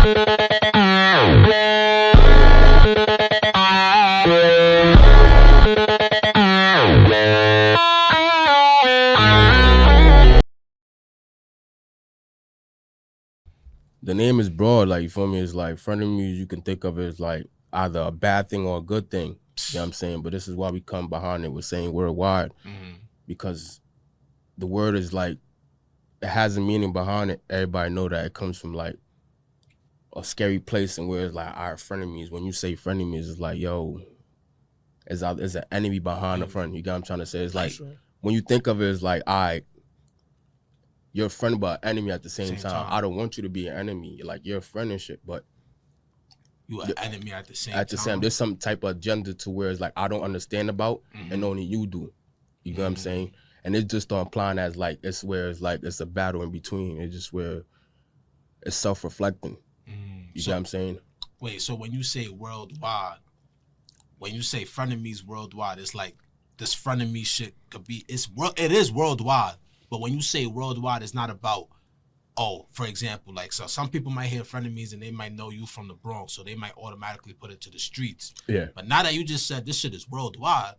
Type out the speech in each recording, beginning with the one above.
The name is broad, like, you feel me? It's like frenemies, you can think of it as like either a bad thing or a good thing. You know what I'm saying? But this is why we come behind it with saying worldwide, because the word is like, it has a meaning behind it. Everybody know that it comes from like a scary place, and where it's like, all right, frenemies. When you say frenemies, it's like, yo, is an enemy behind the front. You get what I'm trying to say? It's like, when you think of it, it's like, all right, you're a friend but an enemy at the same time. I don't want you to be an enemy. Like, you're a friend and shit, but you an enemy at the same time. There's some type of agenda to where it's like, I don't understand about, and only you do. You know what I'm saying? And it's just applying as like, it's where it's like, it's a battle in between. It's just where it's self-reflecting. You know what I'm saying? Wait, so when you say worldwide, when you say frenemies worldwide, it's like this frenemy shit could be, it is worldwide. But when you say worldwide, it's not about, oh, for example, like, so some people might hear frenemies and they might know you from the Bronx, so they might automatically put it to the streets. Yeah. But now that you just said this shit is worldwide,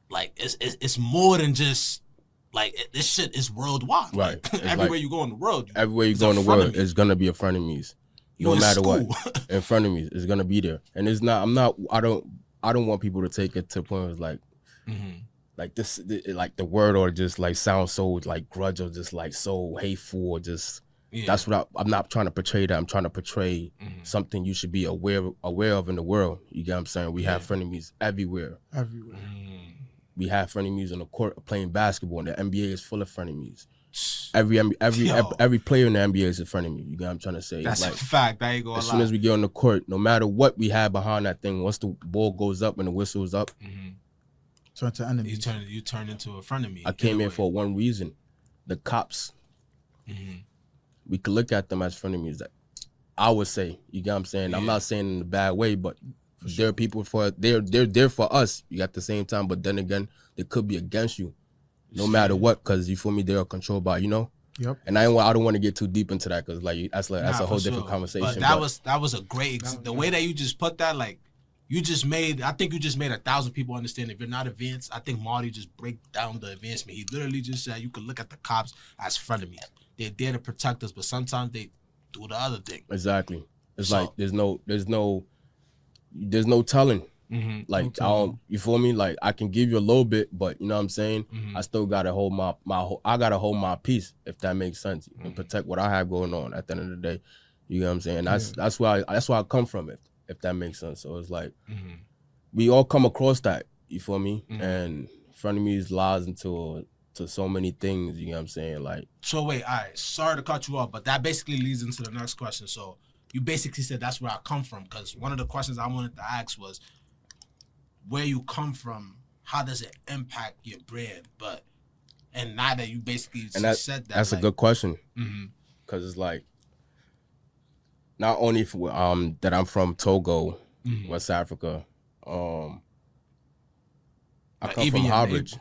like, it's more than just, like, this shit is worldwide. Right. Like, everywhere like, you go in the world. Everywhere you go in the world, it's going to be a frenemies. No matter what. In frenemies, it's going to be there. And it's not, I don't want people to take it to the point where it's like, like this, like the word, or just like sounds so like grudge, or just like so hateful, or just that's what I'm not trying to portray that. I'm trying to portray something you should be aware of in the world. You get what I'm saying? We have frenemies everywhere. We have frenemies on the court playing basketball, and the NBA is full of frenemies. Every player in the NBA is a frenemy. You get what I'm trying to say? That's like, a fact. I ain't gonna lie. As soon as we get on the court, no matter what we have behind that thing, once the ball goes up and the whistle is up, turn to enemy. You turn into a frenemy. I came here for one reason. The cops. We could look at them as frenemies. That I would say. You get what I'm saying? I'm not saying in a bad way, but they're people they're there for us. You at the same time, but then again, they could be against you. No matter what, because you feel me, they are controlled by, you know? Yep. And I don't want to get too deep into that, because like that's a whole different conversation. But that was a great the way that you just put that, like, I think you just made 1,000 people understand. If you're not advanced, I think Marti just break down the advancement. He literally just said you could look at the cops as frenemies. They're there to protect us, but sometimes they do the other thing. Exactly. It's like there's no telling. Like, you feel me? Like, I can give you a little bit, but you know what I'm saying? I still gotta hold my peace, if that makes sense, and protect what I have going on at the end of the day. You know what I'm saying? That's where I come from, if that makes sense. So it's like, we all come across that, you feel me? And frenemies lies into so many things, you know what I'm saying? Like, so wait, all right, sorry to cut you off, but that basically leads into the next question. So you basically said that's where I come from, because one of the questions I wanted to ask was, where you come from, how does it impact your brand? And now that you basically said that, that's like, a good question, because it's like, not only for, that I'm from Togo, West Africa, I come from Harvard.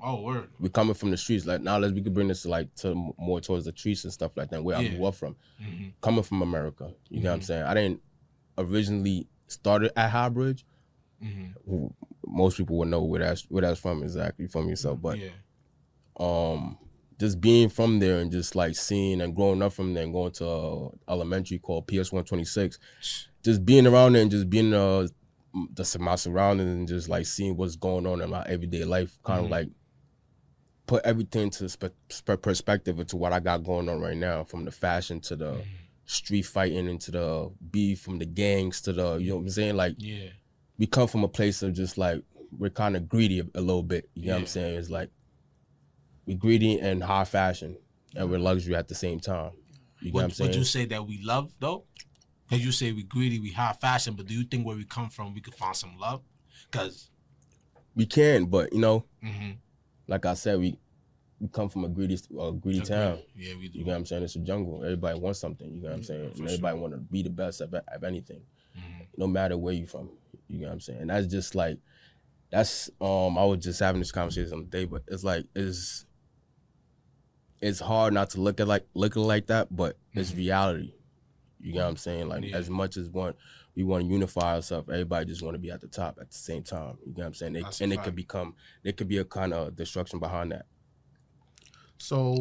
Oh, word. We're coming from the streets. Like, now we could bring this to more towards the streets and stuff like that, where I grew up from. Coming from America, you know what I'm saying? I didn't originally started at Highbridge. Most people would know where that's from exactly, from yourself, but just being from there and just like seeing and growing up from there and going to elementary called PS 126, just being around there and just being my surroundings and just like seeing what's going on in my everyday life, kind of like put everything to perspective into what I got going on right now, from the fashion to the street fighting, into the beef, from the gangs to the, you know what I'm saying? Like, we come from a place of just like, we're kind of greedy a little bit, you know what I'm saying? It's like, we're greedy and high fashion, and we're luxury at the same time. You know what I'm saying? Would you say that we love, though? Because you say we greedy, we high fashion, but do you think where we come from, we could find some love? Because we can, but, you know, like I said, we come from a greedy town. Yeah, we do. You know what I'm saying? It's a jungle. Everybody wants something, you know what I'm saying? And everybody want to be the best at anything, no matter where you from. You know what I'm saying? And that's just like, I was just having this conversation on the day, but it's like, it's hard not to look at it like that, but it's reality. You get what I'm saying? Like as much as we want to unify ourselves, everybody just want to be at the top at the same time. You get what I'm saying? There could be a kind of destruction behind that. So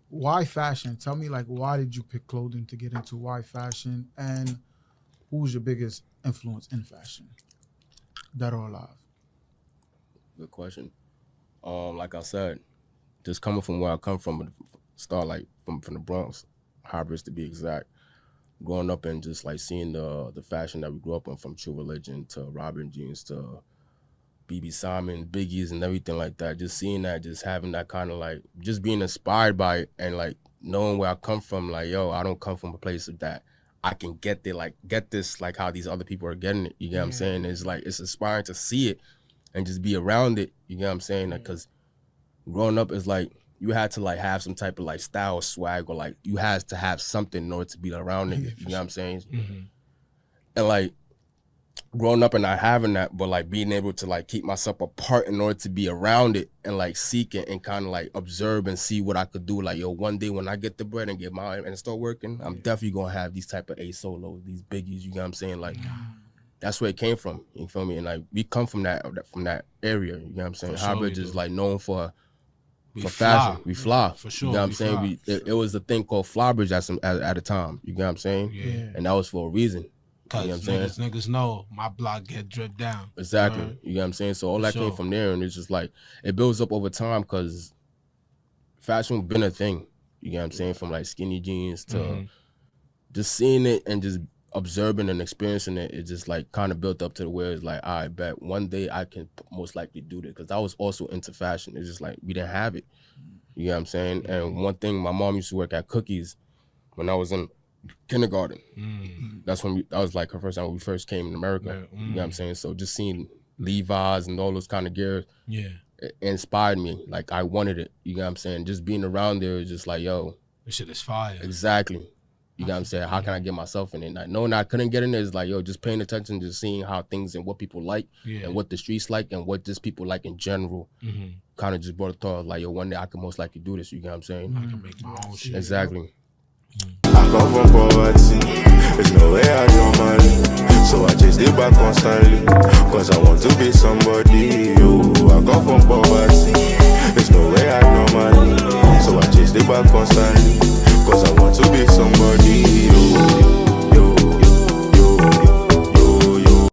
why fashion? Tell me, like, why did you pick clothing to get into? Why fashion? And who's your biggest influence in fashion, dead or alive? Good question. Like I said, just coming from where I come from, start like from the Bronx, Harvard to be exact. Growing up and just like seeing the fashion that we grew up on, from True Religion to Robin jeans to BB Simon, Biggies, and everything like that. Just seeing that, just having that kind of like, just being inspired by it, and like knowing where I come from. Like, yo, I don't come from a place of that I can get this like how these other people are getting it. You get what I'm saying? It's like, it's inspiring to see it and just be around it. You get what I'm saying? Because growing up is like, you had to like have some type of like style or swag, or like you had to have something in order to be around it. You know what I'm saying? Mm-hmm. And like growing up and not having that, but like being able to like keep myself apart in order to be around it and like seek it and kind of like observe and see what I could do. Like, yo, one day when I get the bread and get my and start working, I'm definitely gonna have these type of A solos, these biggies. You know what I'm saying? Like that's where it came from. You feel me? And like we come from that area. You know what I'm saying? Highbridge is like known for fashion. We fly. For sure. You know what I'm saying? It was a thing called Flybridge at a time. You know what I'm saying? Yeah. And that was for a reason. Cause you know what I'm saying? Niggas know my block get dripped down. Exactly. You know what I'm saying? So all that came from there, and it's just like it builds up over time because fashion been a thing. You know what I'm saying? From like skinny jeans to just seeing it and just observing and experiencing it, it just like kind of built up to the where it's like, I bet one day I can most likely do this, because I was also into fashion. It's just like we didn't have it. You know what I'm saying? And one thing, my mom used to work at Cookies when I was in kindergarten. That was like her first time when we first came in America. You know what I'm saying? So just seeing Levi's and all those kind of gear, it inspired me. Like I wanted it. You know what I'm saying? Just being around there is just like, yo, this shit is fire. Exactly. You know what I'm saying? How can I get myself in it? Like, knowing I couldn't get in there is like, yo, just paying attention, just seeing how things and what people like and what the streets like and what just people like in general. Kind of just brought a thought like, yo, one day I could most likely do this. You know what I'm saying? I can make my own shit. Exactly. I come from poverty, there's no way I normally. So I chase it back constantly, cause I want to be somebody. Yo, I come from poverty, there's no way I normally. So I chase it back constantly.